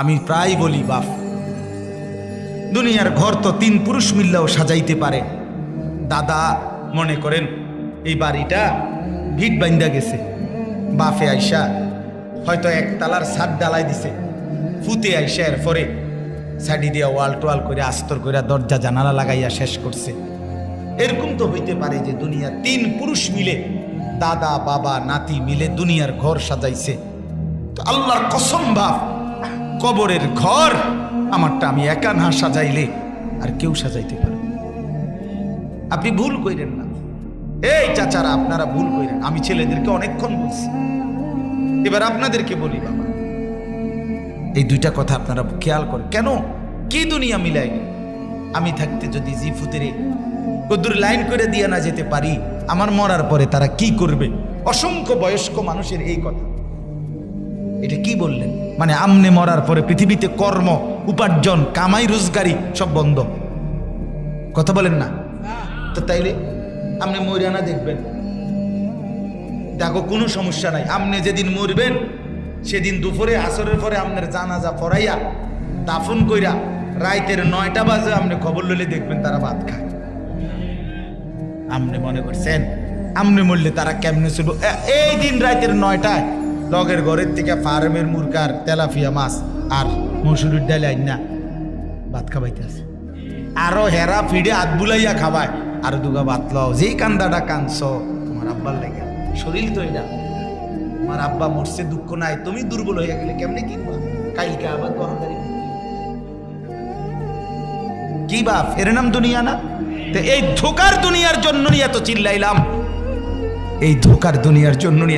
আমি প্রায় বলি বাপ, দুনিয়ার ঘর তো তিন পুরুষ মিললেও সাজাইতে পারে। দাদা মনে করেন এই বাড়িটা ভিট বাইন্দা গেছে, বাফে আইসা হয়তো একতলার ছাদ ডালাই দিছে, ফুতে আইসা এরপরে সাইডি দিয়া ওয়াল টোয়াল করে আস্তর করে দরজা জানালা লাগাইয়া শেষ করছে। এরকম তো হইতে পারে যে দুনিয়ার তিন পুরুষ মিলে, দাদা বাবা নাতি মিলে দুনিয়ার ঘর সাজাইছে। তো আল্লাহর কসম বাপ, কবরের ঘর আমারটা আমি একা না সাজাইলে আর কেউ সাজাইতে পারে। আপনি ভুল কইরেন না, এই চাচারা আপনারা ভুল কইরেন। আমি ছেলেদেরকে অনেকক্ষণ বলছি, এবার আপনাদেরকে বলি বাবা, এই দুইটা কথা আপনারা খেয়াল করেন। কেন কি দুনিয়া মিলাই গেল? আমি থাকতে যদি জিফুতেরে কদ্দুর লাইন করে দিয়ে না যেতে পারি, আমার মরার পরে তারা কি করবে? অসংখ্য বয়স্ক মানুষের এই কথা। এটা কি বললেন? মানে আমনে মরার পরে পৃথিবীতে কর্ম উপার্জন কামাই রোজগারি সব বন্ধ, কথা বলেন না? তো তাইলে আপনি মরিয়ানা দেখবেন, দেখো কোনো সমস্যা নাই। আপনি যেদিন মরবেন সেদিন দুপুরে আসরের পরে আপনার জানাজা পড়াইয়া দাফন কইরা রাইতের 9টা বাজে আপনি খবর লইলে দেখবেন তারা ভাত খায়। আপনি মনে করছেন আপনি মরলে তারা কেমনে ছিল? এই দিন রাইতের 9টায় লগের ঘরের থেকে ফার্মের মুরগার তেলাপিয়া মাছ আর মসুরির ডাল আইনা ভাত খাবাইতে আছে, আরো হেরা ফিডে হাত বুলাইয়া খাবায়, আর দুগা ভাত লও। যেই কান্দাটা কানছ তোমার আব্বার লাগে, শরীর তো এটা তোমার আব্বা মরছে, দুঃখ নাই, তুমি দুর্বল হয়ে গেলে কেমনে কিনবা? কালকে আবার দোকানদারি কি বাপ, এর নাম দুনিয়া না? তো এই ধোকার দুনিয়ার জন্য নিয়ে এত চিল্লাইলাম, এই ধোকার দুনিয়ার জন্য নিয়ে